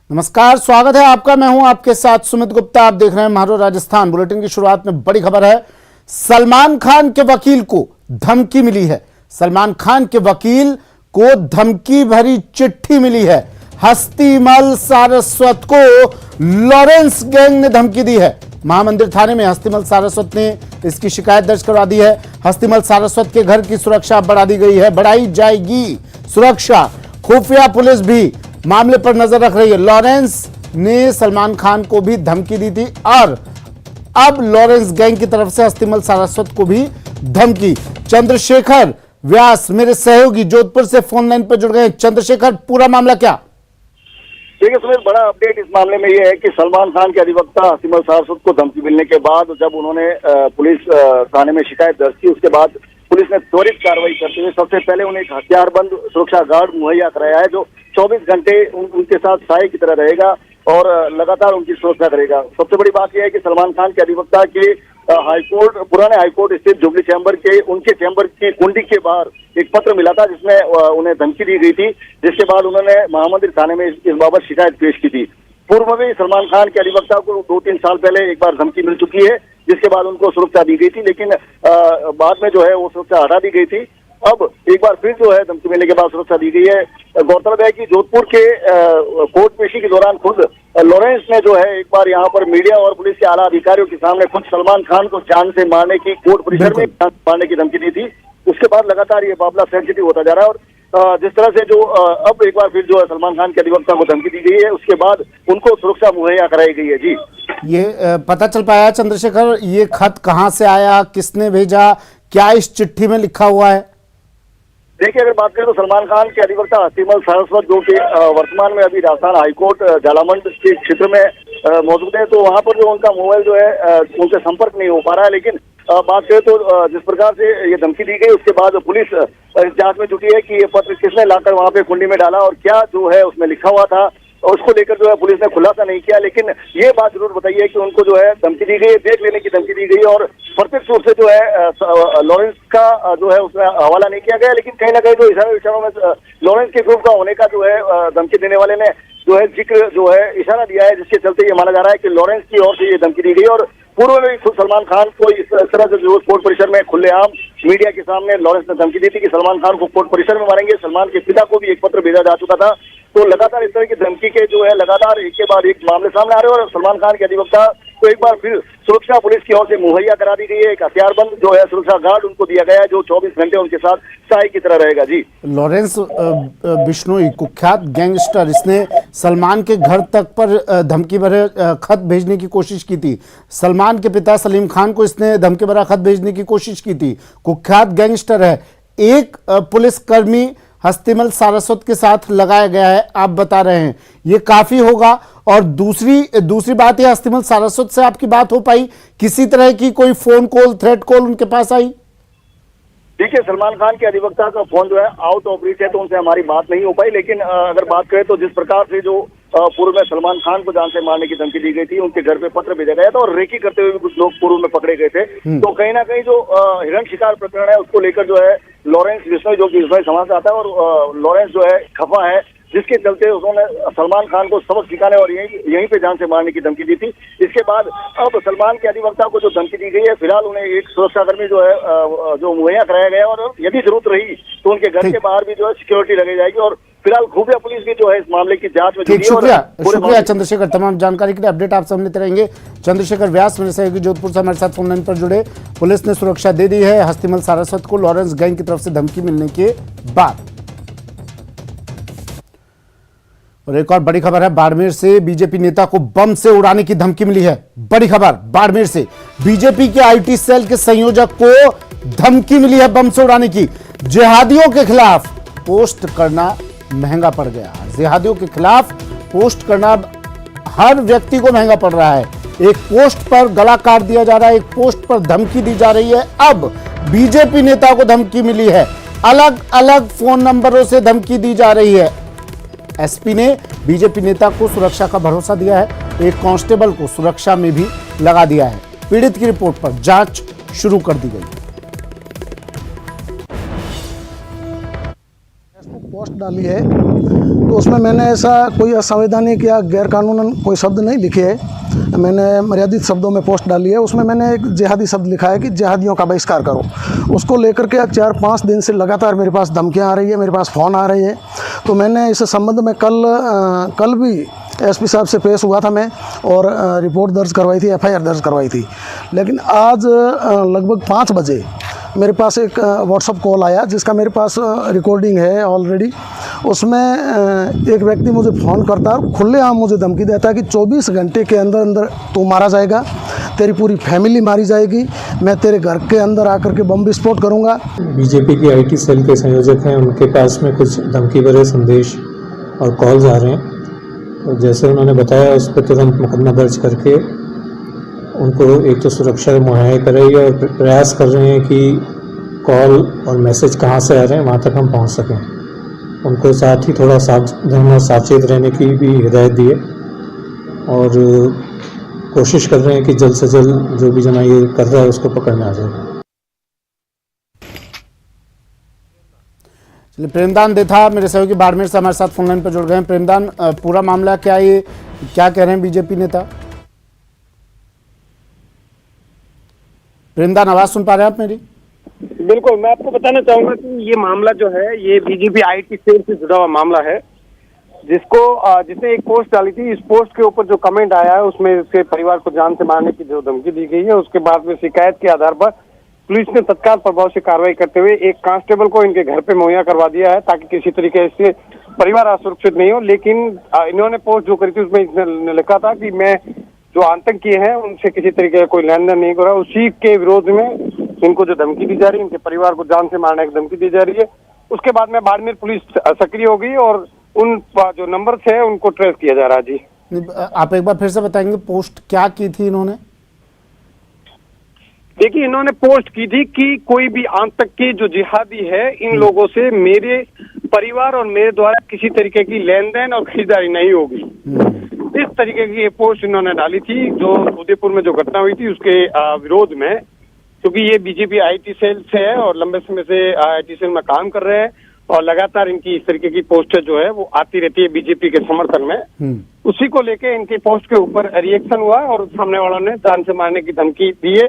नमस्कार, स्वागत है आपका। मैं हूं आपके साथ सुमित गुप्ता। आप देख रहे हैं महारो राजस्थान। बुलेटिन की शुरुआत में बड़ी खबर है। सलमान खान के वकील को धमकी मिली है। सलमान खान के वकील को धमकी भरी चिट्ठी मिली है। हस्तिमल सारस्वत को लॉरेंस गैंग ने धमकी दी है। महामंदिर थाने में हस्तिमल सारस्वत ने इसकी शिकायत दर्ज करवा दी है। हस्तिमल सारस्वत के घर की सुरक्षा बढ़ा दी गई है, बढ़ाई जाएगी सुरक्षा। खुफिया पुलिस भी मामले पर नजर रख रही है। लॉरेंस ने सलमान खान को भी धमकी दी थी और अब लॉरेंस गैंग की तरफ से हस्तिमल सारस्वत को भी धमकी। चंद्रशेखर व्यास मेरे सहयोगी जोधपुर से फोन लाइन पर जुड़ गए। चंद्रशेखर, पूरा मामला क्या? देखिए सुमित, बड़ा अपडेट इस मामले में यह है कि सलमान खान के अधिवक्ता हस्तिमल सारस्वत को धमकी मिलने के बाद जब उन्होंने पुलिस थाने में शिकायत दर्ज की, उसके बाद पुलिस ने त्वरित कार्रवाई करते हुए सबसे पहले उन्हें एक हथियारबंद सुरक्षा गार्ड मुहैया कराया है, जो 24 घंटे उनके साथ साए की तरह रहेगा और लगातार उनकी सुरक्षा करेगा। सबसे बड़ी बात यह है कि सलमान खान के अधिवक्ता के पुराने हाईकोर्ट स्थित जुबली चैम्बर के उनके चैम्बर की कुंडी के बाहर एक पत्र मिला था जिसमें उन्हें धमकी दी गई थी, जिसके बाद उन्होंने महामंदिर थाने में इस बाबत शिकायत पेश की थी। पूर्व में सलमान खान के अधिवक्ता को 2-3 साल पहले एक बार धमकी मिल चुकी है, जिसके बाद उनको सुरक्षा दी गई थी, लेकिन बाद में जो है वो सुरक्षा हटा दी गई थी। अब एक बार फिर जो है धमकी मिलने के बाद सुरक्षा दी गई है। गौरतलब है कि जोधपुर के कोर्ट पेशी के दौरान खुद लॉरेंस ने जो है एक बार यहाँ पर मीडिया और पुलिस के आला अधिकारियों के सामने खुद सलमान खान को जान से मारने की, कोर्ट परिसर में मारने की धमकी दी थी। उसके बाद लगातार ये मामला सेंसिटिव होता जा रहा है और जिस तरह से जो अब एक बार फिर जो है सलमान खान के अधिवक्ता को धमकी दी गई है, उसके बाद उनको सुरक्षा मुहैया कराई गई है। जी, ये पता चल पाया चंद्रशेखर, ये खत कहां से आया, किसने भेजा, क्या इस चिट्ठी में लिखा हुआ है? देखिए, अगर बात करें तो सलमान खान के अधिवक्ता हस्तिमल सारस्वत जो कि वर्तमान में अभी राजस्थान हाईकोर्ट झालामंड के क्षेत्र में मौजूद है, तो वहां पर जो उनका मोबाइल जो है उनसे संपर्क नहीं हो पा रहा है। लेकिन बात करें तो जिस प्रकार से ये धमकी दी गई, उसके बाद पुलिस इस जांच में जुटी है कि ये पत्र किसने लाकर वहां पे कुंडी में डाला और क्या जो है उसमें लिखा हुआ था, और उसको लेकर जो है पुलिस ने खुलासा नहीं किया। लेकिन ये बात जरूर बताइए कि उनको जो है धमकी दी गई, देख लेने की धमकी दी गई और प्रत्यक्ष रूप से जो है लॉरेंस का जो है उसमें हवाला नहीं किया गया। लेकिन कहीं ना कहीं जो इशारों में लॉरेंस के ग्रुप का होने का जो है धमकी देने वाले ने जो है जिक्र जो है इशारा दिया है, जिसके चलते ये माना जा रहा है कि लॉरेंस की ओर से ये धमकी दी गई। और पूर्व में खुद सलमान खान को इस तरह से जो कोर्ट परिसर में खुलेआम मीडिया के सामने लॉरेंस ने धमकी दी थी कि सलमान खान को कोर्ट परिसर में मारेंगे। सलमान के पिता को भी एक पत्र भेजा जा चुका था। तो लगातार इस तरह की धमकी के जो है लगातार एक के बाद एक मामले सामने आ रहे हैं और सलमान खान के अधिवक्ता को एक बार फिर सुरक्षा पुलिस की ओर से मुहैया करा दी गई है। एक हथियारबंद जो है सुरक्षा गार्ड उनको दिया गया है, जो 24 घंटे उनके साथ साए की तरह रहेगा। जी, लॉरेंस बिश्नोई, कुख्यात गैंगस्टर, इसने सलमान के घर तक पर धमकी भरे खत भेजने की कोशिश की थी। सलमान के पिता सलीम खान को इसने धमकी भरा खत भेजने की कोशिश की थी। कुख्यात गैंगस्टर है। एक पुलिसकर्मी हस्तिमल सारस्वत के साथ लगाया गया है, आप बता रहे हैं, ये काफी होगा? और दूसरी बात, ये हस्तिमल सारस्वत से आपकी बात हो पाई? किसी तरह की कोई फोन कॉल, थ्रेट कॉल उनके पास आई? देखिए, सलमान खान के अधिवक्ता का फोन जो है आउट ऑफ रीच है, तो उनसे हमारी बात नहीं हो पाई। लेकिन अगर बात करें तो जिस प्रकार से जो पूर्व में सलमान खान को जान से मारने की धमकी दी गई थी, उनके घर पे पत्र भेजा गया था और रेकी करते हुए भी कुछ लोग पूर्व में पकड़े गए थे। तो कहीं ना कहीं जो हिरण शिकार प्रकरण है उसको लेकर जो है लॉरेंस बिश्नोई, जो कि बिश्नोई समाज से आता है, और लॉरेंस जो है खफा है, जिसके चलते उन्होंने सलमान खान को सबक सिखाने और यहीं पे जान से मारने की धमकी दी थी। इसके बाद अब सलमान के अधिवक्ता को जो धमकी दी गई है, फिलहाल उन्हें एक सुरक्षाकर्मी जो है जो मुहैया कराया गया और यदि जरूरत रही तो उनके घर के बाहर भी जो है सिक्योरिटी लगाई जाएगी। और फिलहाल खुफिया पुलिस भी जो है इस मामले की जांच में जुटी है। शुक्रिया चंद्रशेखर, तमाम जानकारी के लिए अपडेट आप सब लेते रहेंगे। चंद्रशेखर व्यास मेरे सहयोगी जोधपुर से हमारे साथ फोन लाइन पर जुड़े। पुलिस ने सुरक्षा दे दी है हस्तिमल सारस्वत को लॉरेंस गैंग की तरफ से धमकी मिलने के बाद। और एक और बड़ी खबर है, बाड़मेर से बीजेपी नेता को बम से उड़ाने की धमकी मिली है। बड़ी खबर, बाड़मेर से बीजेपी के आईटी सेल के संयोजक को धमकी मिली है बम से उड़ाने की। जिहादियों के खिलाफ पोस्ट करना महंगा पड़ गया। जिहादियों के खिलाफ पोस्ट करना हर व्यक्ति को महंगा पड़ रहा है। एक पोस्ट पर गला काट दिया जा रहा है, एक पोस्ट पर धमकी दी जा रही है। अब बीजेपी नेता को धमकी मिली है, अलग अलग फोन नंबरों से धमकी दी जा रही है। एसपी ने बीजेपी नेता को सुरक्षा का भरोसा दिया है, एक कांस्टेबल को सुरक्षा में भी लगा दिया है। पीड़ित की रिपोर्ट पर जांच शुरू कर दी गई। पोस्ट डाली है, तो उसमें मैंने ऐसा कोई असंवैधानिक या गैरकानूनन कोई शब्द नहीं लिखे है। मैंने मर्यादित शब्दों में पोस्ट डाली है। उसमें मैंने एक जिहादी शब्द लिखा है कि जिहादियों का बहिष्कार करो। उसको लेकर के 4-5 दिन से लगातार मेरे पास धमकियाँ आ रही है, मेरे पास फ़ोन आ रही है। तो मैंने इस संबंध में कल भी एसपी साहब से पेश हुआ था मैं, और रिपोर्ट दर्ज करवाई थी, एफआईआर दर्ज करवाई थी। लेकिन आज लगभग 5 बजे मेरे पास एक व्हाट्सअप कॉल आया, जिसका मेरे पास रिकॉर्डिंग है ऑलरेडी। उसमें एक व्यक्ति मुझे फ़ोन करता है और खुलेआम मुझे धमकी देता है कि 24 घंटे के अंदर अंदर तू मारा जाएगा, तेरी पूरी फैमिली मारी जाएगी, मैं तेरे घर के अंदर आकर के बम विस्फोट करूँगा। बीजेपी की आईटी सेल के संयोजक हैं, उनके पास में कुछ धमकी भरे संदेश और कॉल्स आ रहे हैं। तो जैसे उन्होंने बताया, उस पर तुरंत मुकदमा दर्ज करके उनको एक तो सुरक्षा मुहैया करेगी और प्रयास कर रहे हैं कि कॉल और मैसेज कहाँ से आ रहे हैं वहाँ तक हम पहुँच सकें। उनको साथ ही थोड़ा सावधान और सावचेत रहने की भी हिदायत दी है, और कोशिश कर रहे हैं कि जल्द से जल्द जो भी जना ये कर रहा है उसको पकड़ने आ जाए। चलिए, प्रेमदान देथा मेरे सहयोगी बाड़मेर से हमारे साथ फोन लाइन पर जुड़ गए हैं। प्रेमदान, पूरा मामला क्या है, ये क्या कह रहे हैं बीजेपी नेता? प्रेमदान, आवाज सुन पा रहे हैं आप मेरी? बिल्कुल, मैं आपको बताना चाहूंगा कि ये मामला जो है ये बीजेपी आईटी सेल से जुड़ा हुआ मामला है, जिसने एक पोस्ट डाली थी। इस पोस्ट के ऊपर जो कमेंट आया है उसमें उसके परिवार को जान से मारने की जो धमकी दी गई है, उसके बाद में शिकायत के आधार पर पुलिस ने तत्काल प्रभाव से कार्रवाई करते हुए एक कांस्टेबल को इनके घर पे मुहैया करवा दिया है, ताकि किसी तरीके से परिवार असुरक्षित नहीं हो। लेकिन इन्होंने पोस्ट जो करी थी उसमें इसने लिखा था कि मैं जो आतंकी हैं उनसे किसी तरीके का कोई लेन देन नहीं कर रहा। उसी के विरोध में इनको जो धमकी दी जा रही है, इनके परिवार को जान से मारने की धमकी दी जा रही है। उसके बाद में बाड़मेर पुलिस सक्रिय हो गई और उन जो नंबर है उनको ट्रेस किया जा रहा है। जी, आप एक बार फिर से बताएंगे पोस्ट क्या की थी इन्होंने? देखिए, इन्होंने पोस्ट की थी कि कोई भी आतंकी जो जिहादी है, इन लोगों से मेरे परिवार और मेरे द्वारा किसी तरीके की लेन देन और खरीदारी नहीं होगी। इस तरीके की ये पोस्ट इन्होंने डाली थी, जो उदयपुर में जो घटना हुई थी उसके विरोध में। क्योंकि ये बीजेपी आईटी सेल से है और लंबे समय से आईटी सेल में काम कर रहे हैं, और लगातार इनकी इस तरीके की पोस्टर जो है वो आती रहती है बीजेपी के समर्थन में। उसी को लेके इनके पोस्ट के ऊपर रिएक्शन हुआ और सामने वालों ने जान से मारने की धमकी दी है।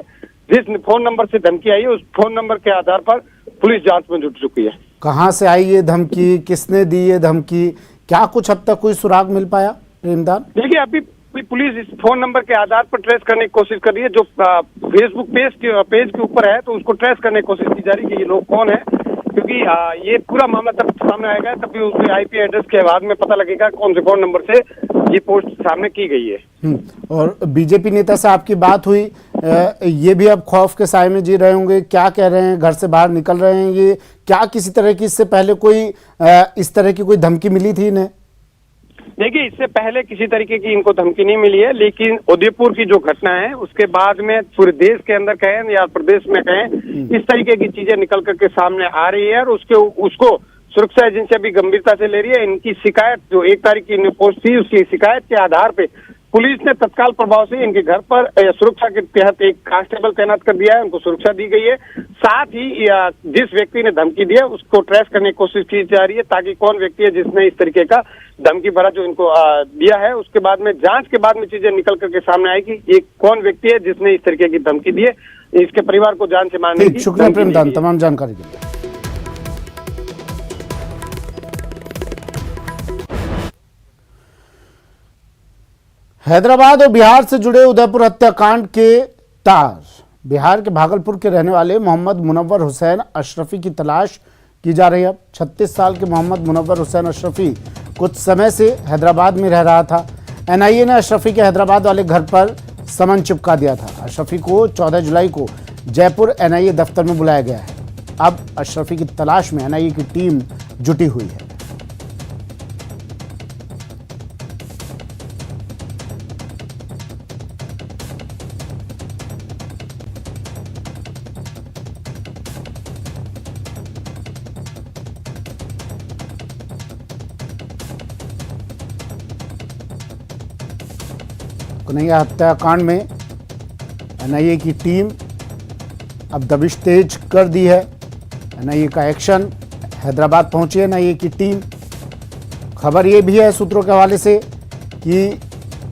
जिस फोन नंबर से धमकी आई है उस फोन नंबर के आधार पर पुलिस जांच में जुट चुकी है। कहाँ से आई ये धमकी, किसने दी ये धमकी, क्या कुछ अब तक कोई सुराग मिल पाया प्रेमदान? देखिए, अभी पुलिस इस फोन नंबर के आधार पर ट्रेस करने की कोशिश कर रही है। जो फेसबुक पेज के ऊपर है तो उसको ट्रेस करने की कोशिश की जा रही है कि ये लोग कौन है, क्योंकि ये पूरा मामला तब सामने आएगा तभी उसके आईपी एड्रेस के बाद में पता लगेगा कौन से फोन नंबर से ये पोस्ट सामने की गई है। और बीजेपी नेता से आपकी बात हुई, ये भी अब खौफ के साए में जी रहे होंगे, क्या कह रहे हैं? घर से बाहर निकल रहे हैं ये? क्या किसी तरह की इससे पहले कोई इस तरह की कोई धमकी मिली थी इन्हें? देखिए, इससे पहले किसी तरीके की इनको धमकी नहीं मिली है, लेकिन उदयपुर की जो घटना है उसके बाद में पूरे देश के अंदर कहें या प्रदेश में कहें, इस तरीके की चीजें निकल करके सामने आ रही है और उसको सुरक्षा एजेंसी अभी गंभीरता से ले रही है। इनकी शिकायत जो 1 तारीख की पोस्ट थी, उसकी शिकायत के आधार पे पुलिस ने तत्काल प्रभाव से इनके घर पर सुरक्षा के तहत एक कांस्टेबल तैनात कर दिया है, उनको सुरक्षा दी गई है। साथ ही जिस व्यक्ति ने धमकी दी है उसको ट्रेस करने की कोशिश की जा रही है, ताकि कौन व्यक्ति है जिसने इस तरीके का धमकी भरा जो इनको दिया है। उसके बाद में जांच के बाद में चीजें निकल करके सामने आएगी ये कौन व्यक्ति है जिसने इस तरीके की धमकी दी है, इसके परिवार को जान से मारने की। शुक्रिया प्रेमदान तमाम जानकारी के लिए। हैदराबाद और बिहार से जुड़े उदयपुर हत्याकांड के तार बिहार के भागलपुर के रहने वाले मोहम्मद मुनव्वर हुसैन अशरफी की तलाश की जा रही है। 36 साल के मोहम्मद मुनव्वर हुसैन अशरफी कुछ समय से हैदराबाद में रह रहा था। एनआईए ने अशरफी के हैदराबाद वाले घर पर समन चिपका दिया था। अशरफी को 14 जुलाई को जयपुर एनआईए दफ्तर में बुलाया गया है। अब अशरफी की तलाश में एनआईए की टीम जुटी हुई है। कन्हैया हत्याकांड में एनआईए की टीम अब दबिश तेज कर दी है। एनआईए का एक्शन, हैदराबाद पहुंची है एनआईए की टीम। खबर ये भी है सूत्रों के हवाले से कि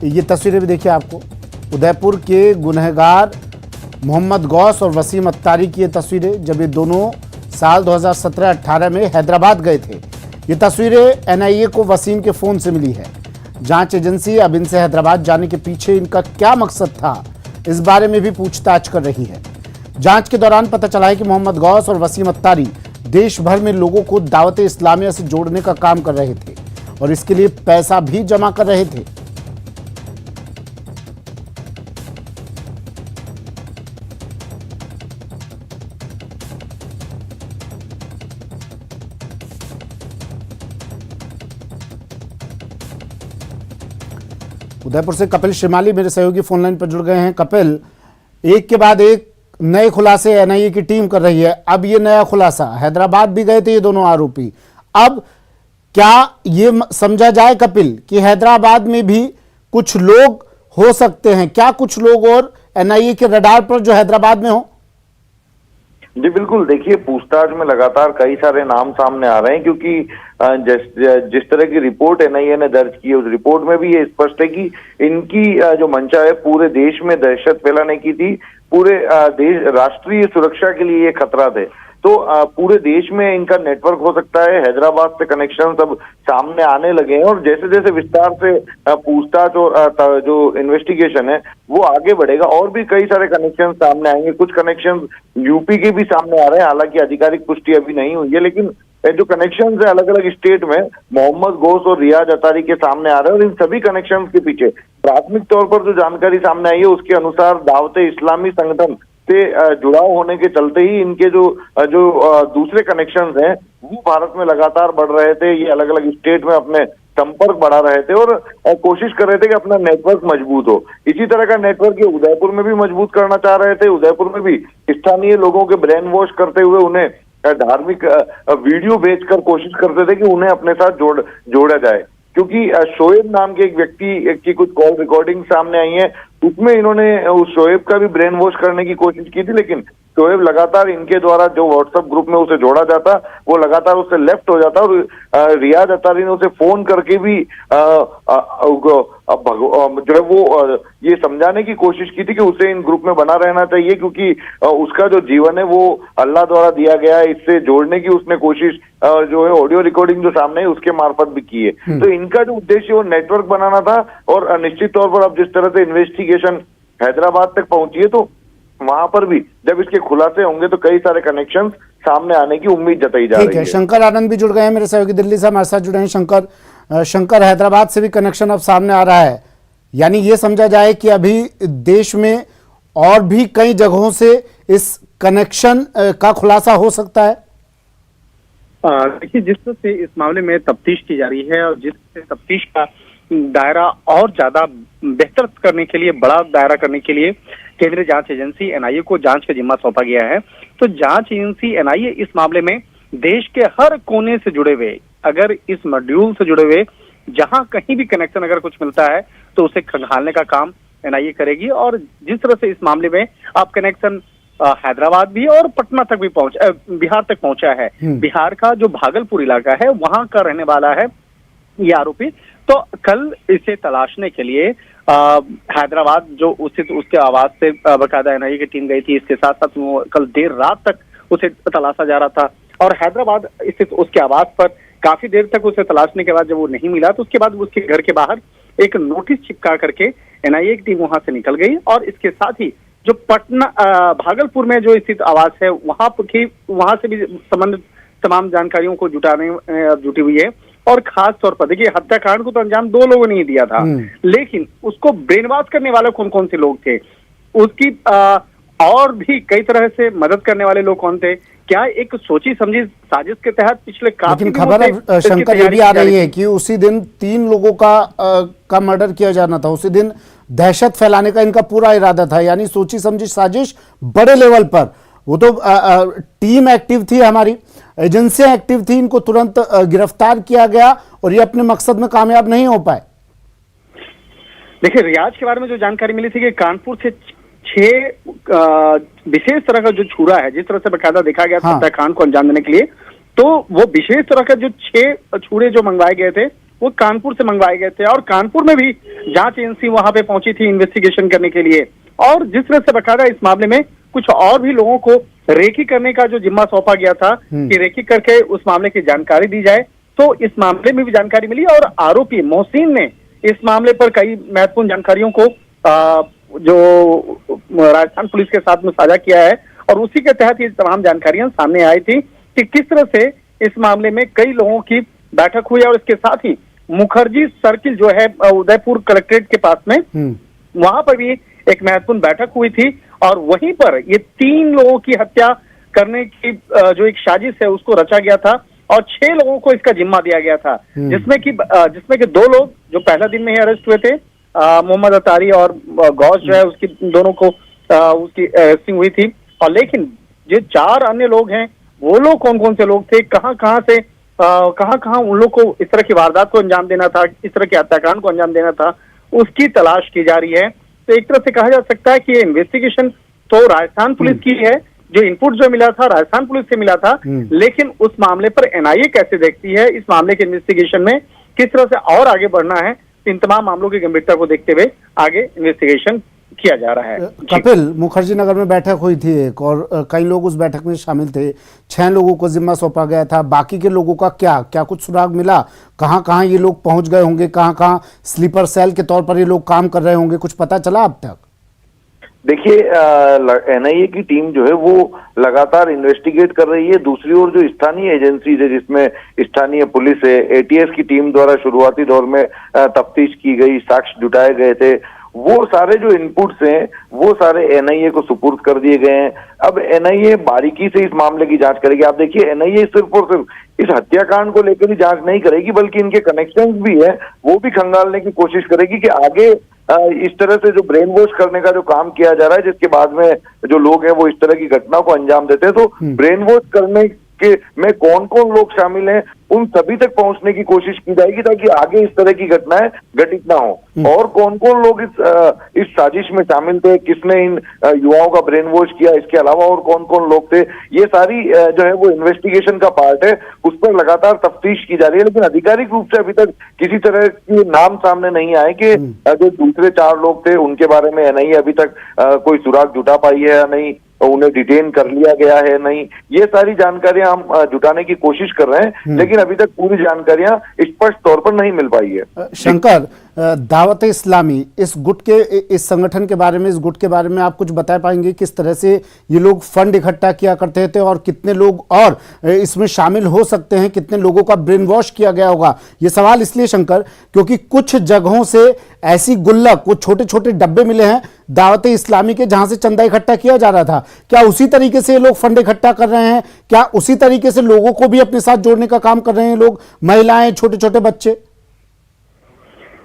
ये तस्वीरें भी देखिए आपको, उदयपुर के गुनहगार मोहम्मद गौस और वसीम अत्तारी की ये तस्वीरें, जब ये दोनों साल 2017-18 में हैदराबाद गए थे। ये तस्वीरें एनआईए को वसीम के फोन से मिली है। जांच एजेंसी अब इनसे हैदराबाद जाने के पीछे इनका क्या मकसद था, इस बारे में भी पूछताछ कर रही है। जांच के दौरान पता चला है कि मोहम्मद गौस और वसीम अत्तारी देश भर में लोगों को दावत इस्लामिया से जोड़ने का काम कर रहे थे और इसके लिए पैसा भी जमा कर रहे थे। उदयपुर से कपिल शिमाली मेरे सहयोगी फोन लाइन पर जुड़ गए हैं। कपिल, एक के बाद एक नए खुलासे एनआईए की टीम कर रही है। अब ये नया खुलासा, हैदराबाद भी गए थे ये दोनों आरोपी, अब क्या ये समझा जाए कपिल कि हैदराबाद में भी कुछ लोग हो सकते हैं? क्या कुछ लोग और एनआईए के रडार पर जो हैदराबाद में हो? जी बिल्कुल, देखिए पूछताछ में लगातार कई सारे नाम सामने आ रहे हैं, क्योंकि जिस तरह की रिपोर्ट एनआईए ने दर्ज की है उस रिपोर्ट में भी ये स्पष्ट है कि इनकी जो मंशा है पूरे देश में दहशत फैलाने की थी, पूरे देश राष्ट्रीय सुरक्षा के लिए ये खतरा थे। तो पूरे देश में इनका नेटवर्क हो सकता है, हैदराबाद से कनेक्शन सब सामने आने लगे हैं और जैसे जैसे विस्तार से पूछताछ और जो इन्वेस्टिगेशन है वो आगे बढ़ेगा और भी कई सारे कनेक्शन सामने आएंगे। कुछ कनेक्शन यूपी के भी सामने आ रहे हैं, हालांकि आधिकारिक पुष्टि अभी नहीं हुई है, लेकिन जो कनेक्शन है अलग अलग स्टेट में मोहम्मद गौस और रियाज अतारी के सामने आ रहे हैं और इन सभी कनेक्शन के पीछे प्राथमिक तौर पर जो जानकारी सामने आई है उसके अनुसार दावते इस्लामी संगठन से जुड़ाव होने के चलते ही इनके जो दूसरे कनेक्शंस हैं वो भारत में लगातार बढ़ रहे थे। ये अलग अलग स्टेट में अपने संपर्क बढ़ा रहे थे और कोशिश कर रहे थे कि अपना नेटवर्क मजबूत हो। इसी तरह का नेटवर्क ये उदयपुर में भी मजबूत करना चाह रहे थे। उदयपुर में भी स्थानीय लोगों के ब्रेन वॉश करते हुए उन्हें धार्मिक वीडियो भेजकर कोशिश करते थे कि उन्हें अपने साथ जोड़ा जाए, क्योंकि शोएब नाम के एक व्यक्ति की कुछ कॉल रिकॉर्डिंग सामने आई है, उसमें इन्होंने उस शोएब का भी ब्रेन वॉश करने की कोशिश की थी, लेकिन शोएब लगातार इनके द्वारा जो व्हाट्सएप ग्रुप में उसे जोड़ा जाता वो लगातार उससे लेफ्ट हो जाता और रियाज अतारी ने उसे फोन करके भी जो है वो ये समझाने की कोशिश की थी कि उसे इन ग्रुप में बना रहना चाहिए, क्योंकि उसका जो जीवन है वो अल्लाह द्वारा दिया गया है। इससे जोड़ने की उसने कोशिश जो है ऑडियो रिकॉर्डिंग जो सामने है उसके मार्फत भी की है। तो इनका जो उद्देश्य वो नेटवर्क बनाना था और निश्चित तौर पर अब जिस तरह से इन्वेस्टिगेशन हैदराबाद तक पहुंची है तो वहां पर भी जब इसके खुलासे होंगे तो कई सारे कनेक्शंस सामने आने की उम्मीद जताई जा रही है। शंकर आनंद भी जुड़ गए हैं मेरे सहयोगी दिल्ली से, हमारे साथ जुड़े हैं शंकर, हैदराबाद से भी कनेक्शन अब सामने आ रहा है, यानी ये समझा जाए कि अभी देश में और भी कई जगहों से इस कनेक्शन का खुलासा हो सकता है। देखिए, जिस तरह से इस मामले में तफ्तीश की जा रही है और जिस तरह से तफ्तीश का दायरा और ज्यादा बेहतर करने के लिए, बड़ा दायरा करने के लिए केंद्रीय जांच एजेंसी एनआईए को जांच का जिम्मा सौंपा गया है। तो जांच एजेंसी एनआईए इस मामले में देश के हर कोने से जुड़े हुए, अगर इस मॉड्यूल से जुड़े हुए जहां कहीं भी कनेक्शन अगर कुछ मिलता है तो उसे खंगालने का काम एनआईए करेगी। और जिस तरह से इस मामले में अब कनेक्शन हैदराबाद भी और पटना तक भी बिहार तक पहुंचा है। बिहार का जो भागलपुर इलाका है वहां का रहने वाला है ये आरोपी। तो कल इसे तलाशने के लिए हैदराबाद जो उसके आवास से बकायदा एनआईए की टीम गई थी, इसके साथ साथ वो कल देर रात तक उसे तलाशा जा रहा था और हैदराबाद स्थित उसके आवास पर काफी देर तक उसे तलाशने के बाद जब वो नहीं मिला तो उसके बाद उसके घर के बाहर एक नोटिस चिपका करके एनआईए की टीम वहां से निकल गई। और इसके साथ ही जो पटना भागलपुर में जो स्थित आवास है वहां से भी संबंधित तमाम जानकारियों को जुटी हुई है। और खास तौर पर देखिए, हत्याकांड को तो अंजाम दो लोगों ने ही दिया था, लेकिन उसको ब्रेनवॉश करने वाले कौन कौन से लोग थे, उसकी और भी कई तरह से मदद करने वाले लोग कौन थे, क्या एक सोची समझी साजिश के तहत पिछले काफी लेकिन खबर शंकर ये भी आ रही है कि उसी दिन 3 लोगों का मर्डर किया जाना था, उसी दिन दहशत फैलाने का इनका पूरा इरादा था, यानी सोची समझी साजिश बड़े लेवल पर। वो तो टीम एक्टिव थी, हमारी एजेंसियां एक्टिव थी, इनको तुरंत गिरफ्तार किया गया और ये अपने मकसद में कामयाब नहीं हो पाए। देखिए, रियाज के बारे में जो जानकारी मिली थी कि कानपुर से 6 विशेष तरह का जो छुरा है, जिस तरह से बकायदा देखा गया हत्याकांड को अंजाम देने के लिए, तो वो विशेष तरह का जो 6 छुरे जो मंगवाए गए थे वो कानपुर से मंगवाए गए थे और कानपुर में भी जांच एजेंसी वहां पे पहुंची थी इन्वेस्टिगेशन करने के लिए। और जिस तरह से बकायदा इस मामले में कुछ और भी लोगों को रेकी करने का जो जिम्मा सौंपा गया था कि रेकी करके उस मामले की जानकारी दी जाए, तो इस मामले में भी जानकारी मिली और आरोपी मोहसिन ने इस मामले पर कई महत्वपूर्ण जानकारियों को जो राजस्थान पुलिस के साथ में साझा किया है और उसी के तहत ये तमाम जानकारियां सामने आई थी कि किस तरह से इस मामले में कई लोगों की बैठक हुई और इसके साथ ही मुखर्जी सर्किल जो है उदयपुर कलेक्ट्रेट के पास में, वहां पर भी एक महत्वपूर्ण बैठक हुई थी और वहीं पर ये 3 लोगों की हत्या करने की जो एक साजिश है उसको रचा गया था और 6 लोगों को इसका जिम्मा दिया गया था, जिसमें कि 2 लोग जो पहला दिन में ही अरेस्ट हुए थे, मोहम्मद अतारी और गौस जो है उसकी दोनों को उसकी अरेस्टिंग हुई थी। और लेकिन जो 4 अन्य लोग हैं वो लोग कौन कौन से लोग थे, कहां उन लोग को इस तरह की वारदात को अंजाम देना था, इस तरह के हत्याकांड को अंजाम देना था, उसकी तलाश की जा रही है। तो एक तरह से कहा जा सकता है कि ये इन्वेस्टिगेशन तो राजस्थान पुलिस की है, जो इनपुट जो मिला था राजस्थान पुलिस से मिला था, लेकिन उस मामले पर एनआईए कैसे देखती है, इस मामले के इन्वेस्टिगेशन में किस तरह से और आगे बढ़ना है, इन तमाम मामलों की गंभीरता को देखते हुए आगे इन्वेस्टिगेशन किया जा रहा है। कपिल, मुखर्जी नगर में बैठक हुई थी एक और कई लोग उस बैठक में शामिल थे, 6 लोगों को जिम्मा सौंपा गया था, बाकी के लोगों का क्या कुछ सुराग मिला, कहां ये लोग पहुंच गए होंगे, कहां स्लीपर सेल के तौर पर ये लोग काम कर रहे होंगे, कुछ पता चला अब तक? देखिए, एनआईए की टीम जो है वो लगातार इन्वेस्टिगेट कर रही है। दूसरी ओर जो स्थानीय एजेंसीज है जिसमें स्थानीय पुलिस है, एटीएस की टीम द्वारा शुरुआती दौर में तफ्तीश की गई, साक्ष्य जुटाए गए थे, वो सारे जो इनपुट्स हैं वो सारे एनआईए को सुपुर्द कर दिए गए हैं। अब एनआईए बारीकी से इस मामले की जांच करेगी। आप देखिए, एनआईए सिर्फ और सिर्फ इस हत्याकांड को लेकर ही जांच नहीं करेगी, बल्कि इनके कनेक्शंस भी है वो भी खंगालने की कोशिश करेगी कि आगे इस तरह से जो ब्रेन वॉश करने का जो काम किया जा रहा है, जिसके बाद में जो लोग हैं वो इस तरह की घटना को अंजाम देते हैं, तो ब्रेन वॉश करने के में कौन कौन लोग शामिल हैं उन सभी तक पहुंचने की कोशिश की जाएगी ताकि आगे इस तरह की घटनाएं घटित ना हो। और कौन कौन लोग इस साजिश में शामिल थे, किसने इन युवाओं का ब्रेन वॉश किया, इसके अलावा और कौन कौन लोग थे, ये सारी जो है वो इन्वेस्टिगेशन का पार्ट है, उस पर लगातार तफ्तीश की जा रही है। लेकिन आधिकारिक रूप से अभी तक किसी तरह के नाम सामने नहीं आए कि जो दूसरे 4 लोग थे उनके बारे में एनआईए अभी तक कोई सुराग जुटा पाई है या नहीं, उन्हें डिटेन कर लिया गया है नहीं, ये सारी जानकारियां हम जुटाने की कोशिश कर रहे हैं, लेकिन अभी तक पूरी जानकारियां स्पष्ट तौर पर नहीं मिल पाई है। शंकर, दावत इस्लामी इस गुट के इस संगठन के बारे में, इस गुट के बारे में आप कुछ बता पाएंगे, किस तरह से ये लोग फंड इकट्ठा किया करते थे और कितने लोग और इसमें शामिल हो सकते हैं, कितने लोगों का ब्रेन वॉश किया गया होगा? ये सवाल इसलिए शंकर क्योंकि कुछ जगहों से ऐसी गुल्लक, कुछ छोटे छोटे डब्बे मिले हैं दावत इस्लामी के, जहां से चंदा इकट्ठा किया जा रहा था। क्या उसी तरीके से ये लोग फंड इकट्ठा कर रहे हैं? क्या उसी तरीके से लोगों को भी अपने साथ जोड़ने का काम कर रहे हैं लोग, महिलाएं, छोटे छोटे बच्चे?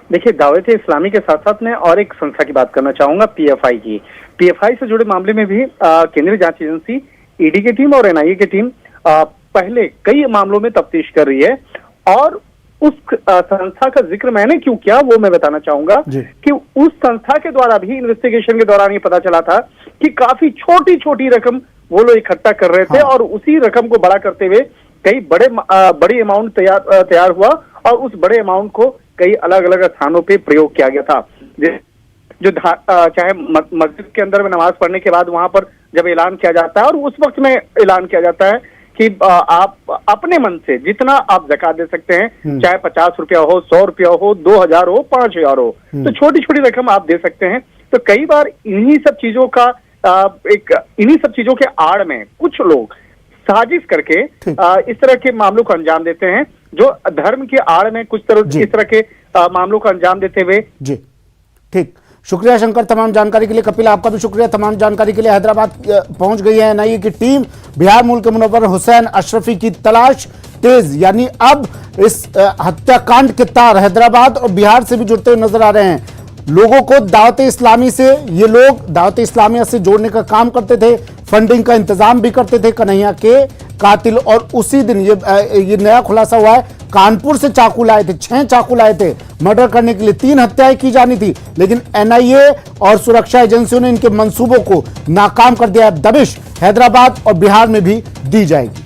देखिए, दावत इस्लामी के साथ साथ मैं और एक संस्था की बात करना चाहूंगा, पीएफआई की। पीएफआई से जुड़े मामले में भी केंद्रीय जांच एजेंसी ईडी की टीम और एनआईए की टीम पहले कई मामलों में तफ्तीश कर रही है। और उस संस्था का जिक्र मैंने क्यों किया वो मैं बताना चाहूंगा कि उस संस्था के द्वारा भी इन्वेस्टिगेशन के दौरान ये पता चला था कि काफी छोटी छोटी रकम वो लोग इकट्ठा कर रहे थे और उसी रकम को बड़ा करते हुए कई बड़ी अमाउंट तैयार हुआ और उस बड़े अमाउंट को कई अलग अलग स्थानों पे प्रयोग किया गया था। जो चाहे मस्जिद के अंदर में नमाज पढ़ने के बाद वहां पर जब ऐलान किया जाता है और उस वक्त में ऐलान किया जाता है कि आप अपने मन से जितना आप ज़कात दे सकते हैं, चाहे 50 रुपया हो, 100 रुपया हो, 2000 हो, 5000 हो, तो छोटी छोटी रकम आप दे सकते हैं। तो कई बार इन्हीं सब चीजों के आड़ में कुछ लोग साजिश करके इस तरह के मामलों को अंजाम देते हैं, जो धर्म के आड़ में कुछ इस तरह के मामलों को अंजाम देते हुए। जी ठीक, शुक्रिया शंकर तमाम जानकारी के लिए। कपिल, आपका भी शुक्रिया तमाम जानकारी के लिए। हैदराबाद पहुंच गई है एनआईए की टीम। बिहार मूल के मुनव्वर हुसैन अशरफी की तलाश तेज, यानी अब इस हत्याकांड के तार हैदराबाद और बिहार से भी जुड़ते हुए नजर आ रहे हैं। लोगों को दावत इस्लामी से, ये लोग दावत इस्लामिया से जोड़ने का काम करते थे, फंडिंग का इंतजाम भी करते थे कन्हैया के कातिल। और उसी दिन ये नया खुलासा हुआ है, कानपुर से चाकू लाए थे, 6 चाकू लाए थे मर्डर करने के लिए। 3 हत्याएं की जानी थी, लेकिन एनआईए और सुरक्षा एजेंसियों ने इनके मंसूबों को नाकाम कर दिया। दबिश हैदराबाद और बिहार में भी दी जाएगी।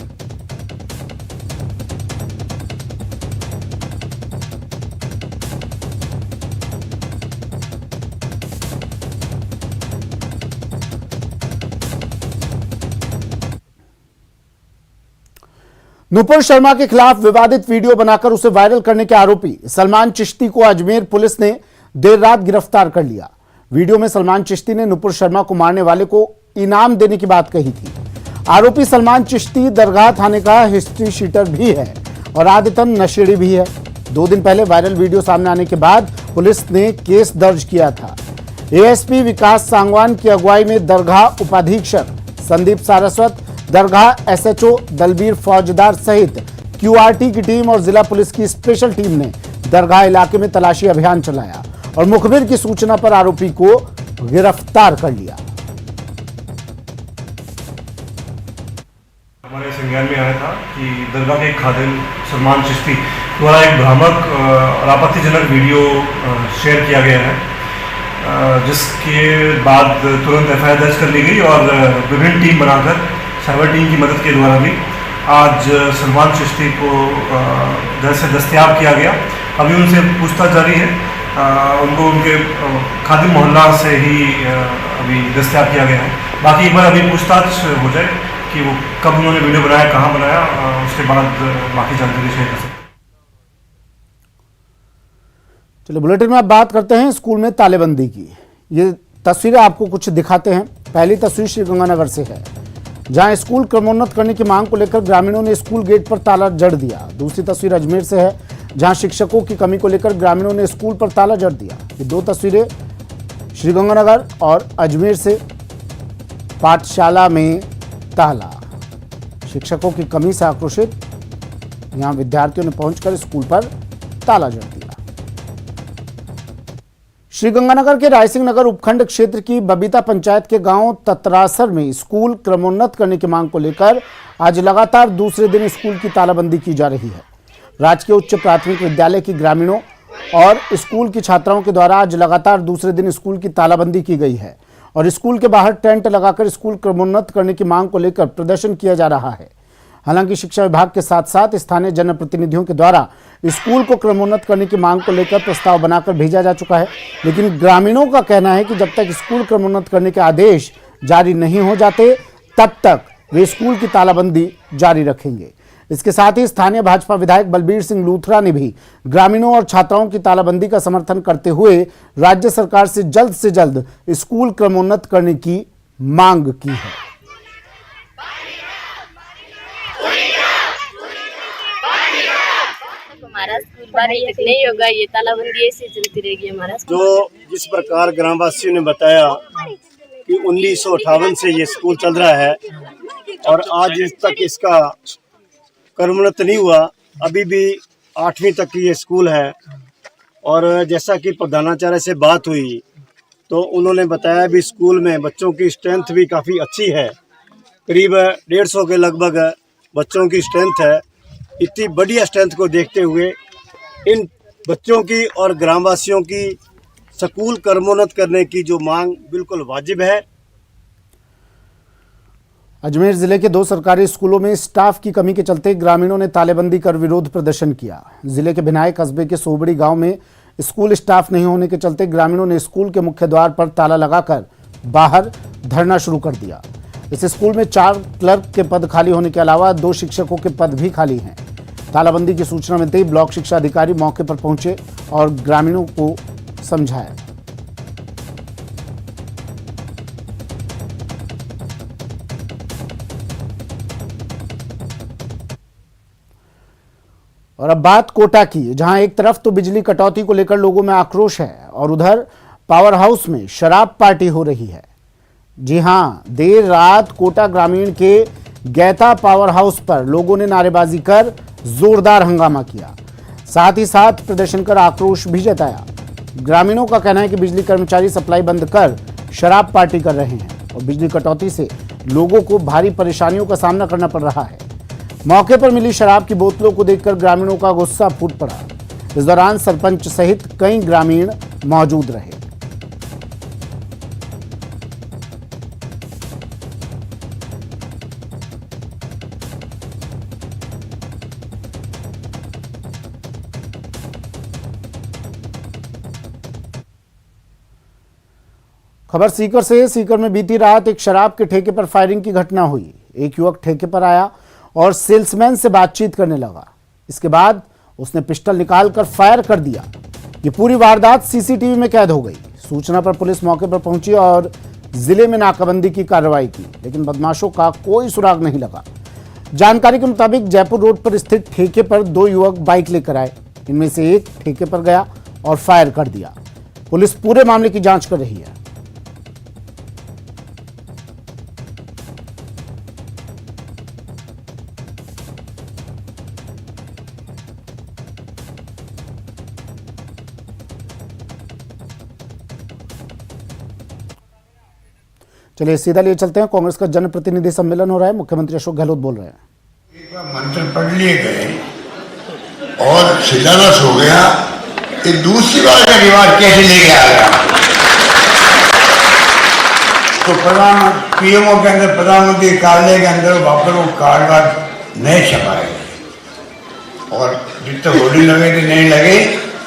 नुपुर शर्मा के खिलाफ विवादित वीडियो बनाकर उसे वायरल करने के आरोपी सलमान चिश्ती को अजमेर पुलिस ने देर रात गिरफ्तार कर लिया। वीडियो में सलमान चिश्ती ने नुपुर शर्मा को मारने वाले को इनाम देने की बात कही थी। आरोपी सलमान चिश्ती दरगाह थाने का हिस्ट्री शीटर भी है और आदतन नशेड़ी भी है। 2 दिन पहले वायरल वीडियो सामने आने के बाद पुलिस ने केस दर्ज किया था। एएसपी विकास सांगवान की अगुवाई में दरगाह उपाधीक्षक संदीप सारस्वत, दरगाह एसएचओ दलबीर फौजदार सहित क्यूआरटी की टीम और जिला पुलिस की स्पेशल टीम ने दरगाह इलाके में तलाशी अभियान चलाया और मुखबिर की सूचना पर आरोपी को गिरफ्तार कर लिया। हमारे संज्ञान में आया था कि दरगाह के खादिम सलमान चिश्ती द्वारा एक भ्रामक और आपत्तिजनक वीडियो शेयर किया गया है, जिसके बाद तुरंत एफआईआर दर्ज कर ली गई और विभिन्न टीम बनाकर साइबर टीम की मदद के द्वारा भी आज सलमान चिश्ती को घर से दस्तयाब किया गया। अभी उनसे पूछताछ जारी है। उनको उनके खादिम मोहल्ला से ही अभी दस्तयाब किया गया है। बाकी एक बार अभी पूछताछ हो जाए कि वो कब उन्होंने वीडियो बनाया, कहाँ बनाया, उसके बाद बाकी जानकारी शेयर कर सकते हैं। चलिए बुलेटिन में अब बात करते हैं स्कूल में तालेबंदी की। ये तस्वीरें आपको कुछ दिखाते हैं। पहली तस्वीर श्रीगंगानगर से है, जहां स्कूल क्रमोन्नत करने की मांग को लेकर ग्रामीणों ने स्कूल गेट पर ताला जड़ दिया। दूसरी तस्वीर अजमेर से है, जहां शिक्षकों की कमी को लेकर ग्रामीणों ने स्कूल पर ताला जड़ दिया। ये 2 तस्वीरें श्रीगंगानगर और अजमेर से। पाठशाला में ताला, शिक्षकों की कमी से आक्रोशित यहां विद्यार्थियों ने पहुंचकर स्कूल पर ताला जड़ दिया। श्रीगंगानगर के रायसिंह नगर उपखंड क्षेत्र की बबीता पंचायत के गांव ततरासर में स्कूल क्रमोन्नत करने की मांग को लेकर आज लगातार दूसरे दिन स्कूल की तालाबंदी की जा रही है। राजकीय उच्च प्राथमिक विद्यालय की ग्रामीणों और स्कूल की छात्राओं के द्वारा आज लगातार दूसरे दिन स्कूल की तालाबंदी की गई है और स्कूल के बाहर टेंट लगाकर स्कूल क्रमोन्नत करने की मांग को लेकर प्रदर्शन किया जा रहा है। हालांकि शिक्षा विभाग के साथ साथ स्थानीय जनप्रतिनिधियों के द्वारा स्कूल को क्रमोन्नत करने की मांग को लेकर प्रस्ताव बनाकर भेजा जा चुका है, लेकिन ग्रामीणों का कहना है कि जब तक स्कूल क्रमोन्नत करने के आदेश जारी नहीं हो जाते तब तक वे स्कूल की तालाबंदी जारी रखेंगे। इसके साथ ही स्थानीय भाजपा विधायक बलबीर सिंह लूथरा ने भी ग्रामीणों और छात्राओं की तालाबंदी का समर्थन करते हुए राज्य सरकार से जल्द स्कूल क्रमोन्नत करने की मांग की है। हमारा स्कूल बार नहीं होगा, ये तालाबंदी ऐसे चलती रहेगी हमारा। जो जिस प्रकार ग्रामवासियों ने बताया कि 1958 से ये स्कूल चल रहा है और आज तक इसका क्रमोन्नत नहीं हुआ, अभी भी 8वीं तक ये स्कूल है। और जैसा कि प्रधानाचार्य से बात हुई तो उन्होंने बताया भी स्कूल में बच्चों की स्ट्रेंथ भी काफ़ी अच्छी है, करीब 150 के लगभग बच्चों की स्ट्रेंथ है। इतनी बढ़िया स्ट्रेंथ को देखते हुए इन बच्चों की और ग्रामवासियों की स्कूल क्रमोन्नत करने की जो मांग बिल्कुल वाजिब है। अजमेर जिले के 2 सरकारी स्कूलों में स्टाफ की कमी के चलते ग्रामीणों ने तालेबंदी कर विरोध प्रदर्शन किया। जिले के भिनाई कस्बे के सोबड़ी गांव में स्कूल स्टाफ नहीं होने के चलते ग्रामीणों ने स्कूल के मुख्य द्वार पर ताला लगाकर बाहर धरना शुरू कर दिया। इस स्कूल में 4 क्लर्क के पद खाली होने के अलावा 2 शिक्षकों के पद भी खाली हैं। तालाबंदी की सूचना मिलते ही ब्लॉक शिक्षा अधिकारी मौके पर पहुंचे और ग्रामीणों को समझाया। और अब बात कोटा की, जहां एक तरफ तो बिजली कटौती को लेकर लोगों में आक्रोश है और उधर पावर हाउस में शराब पार्टी हो रही है। जी हां, देर रात कोटा ग्रामीण के गैता पावर हाउस पर लोगों ने नारेबाजी कर जोरदार हंगामा किया, साथ ही साथ प्रदर्शन कर आक्रोश भी जताया। ग्रामीणों का कहना है कि बिजली कर्मचारी सप्लाई बंद कर शराब पार्टी कर रहे हैं और बिजली कटौती से लोगों को भारी परेशानियों का सामना करना पड़ रहा है। मौके पर मिली शराब की बोतलों को देखकर ग्रामीणों का गुस्सा फूट पड़ा। इस दौरान सरपंच सहित कई ग्रामीण मौजूद रहे। खबर सीकर से। सीकर में बीती रात एक शराब के ठेके पर फायरिंग की घटना हुई। एक युवक ठेके पर आया और सेल्समैन से बातचीत करने लगा। इसके बाद उसने पिस्टल निकालकर फायर कर दिया। ये पूरी वारदात सीसीटीवी में कैद हो गई। सूचना पर पुलिस मौके पर पहुंची और जिले में नाकाबंदी की कार्रवाई की, लेकिन बदमाशों का कोई सुराग नहीं लगा। जानकारी के मुताबिक जयपुर रोड पर स्थित ठेके पर 2 युवक बाइक लेकर आए। इनमें से एक ठेके पर गया और फायर कर दिया। पुलिस पूरे मामले की जांच कर रही है। चलिए सीधा लिए चलते हैं। कांग्रेस का जनप्रतिनिधि सम्मेलन हो रहा है। मुख्यमंत्री अशोक गहलोत बोल रहे हैं। एक बार मंत्र पढ़ लिए गए और शिलान्यास हो गया, ये दूसरी बार का रिवाज कैसे लेके आ गया? तो पीएमओ के अंदर, प्रधानमंत्री कार्यालय के अंदर वापस वो कार्ड वार्ड नए छपाए गए और जितने होर्डिंग लगे थे नए लगे।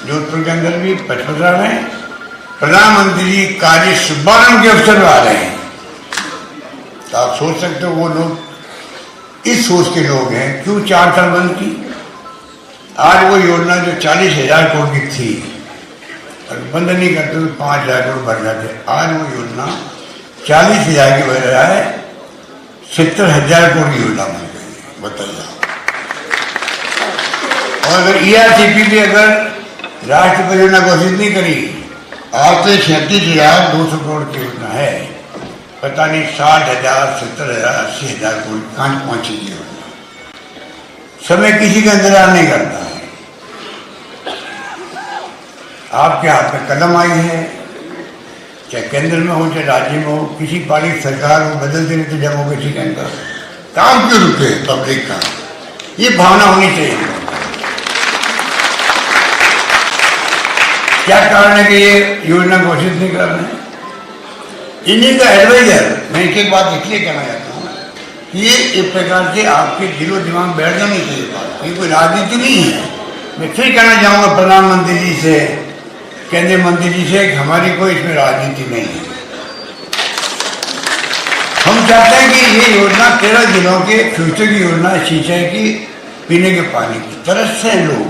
जोधपुर के अंदर भी पचपदरा में प्रधानमंत्री कार्य शुभारंभ के अवसर में आ रहे हैं। तो आप सोच सकते हो वो लोग इस सोच के लोग हैं, क्यों 4 साल बंद की। आज वो योजना जो 40,000 करोड़ की थी, अगर बंद नहीं करते तो 5,000 करोड़ बढ़ जाते। आज वो योजना 40,000 की बजाय 70,000 करोड़ की योजना बन गई। बताइए। और अगर ERCP भी अगर राष्ट्रीय परियोजना घोषित नहीं करी, आप तो 36,200 करोड़ की योजना है, पता नहीं 60,000, 70,000, 80,000 करोड़ कहाँ पहुंचेगी योजना। समय किसी का इंतजार नहीं करता है। आपके हाथ में कलम आई है, चाहे केंद्र में हो चाहे राज्य में हो, किसी पार्टी की सरकार हो, बदलती रहती डेमोक्रेसी के अंदर। काम क्यों रुके पब्लिक का? ये भावना होनी चाहिए। क्या कारण है कि ये योजना घोषित नहीं कर रहे हैं? इन्हीं का एडवाइजर, मैं एक बात इसलिए कहना चाहता हूँ, ये एक प्रकार से आपके दिलो दिमाग बैठ जानी चाहिए बात। ये कोई राजनीति नहीं है। मैं फिर कहना चाहूँगा प्रधानमंत्री जी से, केंद्रीय मंत्री जी से, कि हमारी कोई इसमें राजनीति नहीं है। हम चाहते हैं कि ये योजना 13 जिलों के फ्यूचर की योजना, सिंचाई की, पीने के पानी की तरस से लोग।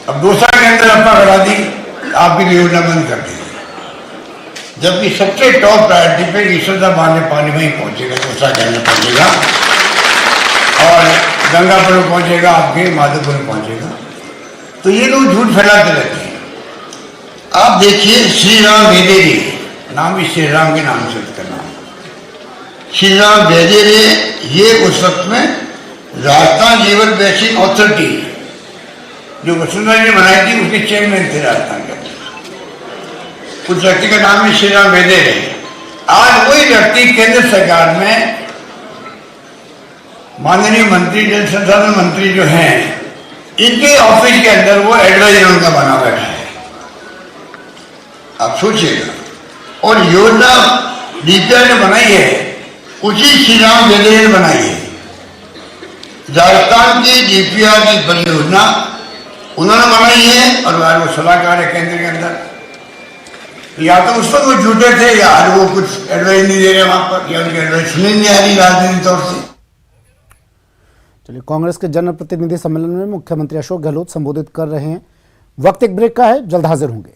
अब 2 साल के अंदर अपना करा दी, आपकी योजना बंद कर दी। जबकि सबसे टॉप प्रायोरिटी पे ईश्वरदा बांध में पानी वहीं पहुंचेगा, 2 साल के अंदर पहुंचेगा, और गंगापुर में पहुंचेगा, आपके माधोपुर में पहुंचेगा। तो ये लोग झूठ फैलाते रहते हैं। आप देखिए श्री राम वेदेरे, नाम भी श्री राम के नाम से उसका नाम, श्री राम वेदेरे, ये उस वक्त में राजस्थान रिवर बेसिन अथॉरिटी जो वसुंधरा जी ने बनाई थी, उसके चेयरमैन थे राजस्थान के। उस व्यक्ति का नाम है श्री राम वेदेरे। आज वही व्यक्ति केंद्र सरकार में माननीय मंत्री, जल संसाधन मंत्री जो हैं, इनके ऑफिस के अंदर वो एडवाइजर उनका बना बैठा है। आप सोचिएगा। और योजना डीपीआर ने बनाई है, उसी श्री राम वेदेरे ने बनाई है। राजस्थान की डीपीआर की परियोजना उन्होंने बनाई है, और वो सलाहकार है केंद्र के अंदर। या तो उस पर वो झूठे थे, या आज वो कुछ एडवाइस नहीं दे रहे वहां पर, या उनकी एडवाइस सुनी नहीं आ रही राजनीतिक तौर से। चलिए, कांग्रेस के जनप्रतिनिधि सम्मेलन में मुख्यमंत्री अशोक गहलोत संबोधित कर रहे हैं। वक्त एक ब्रेक का है, जल्द हाजिर होंगे।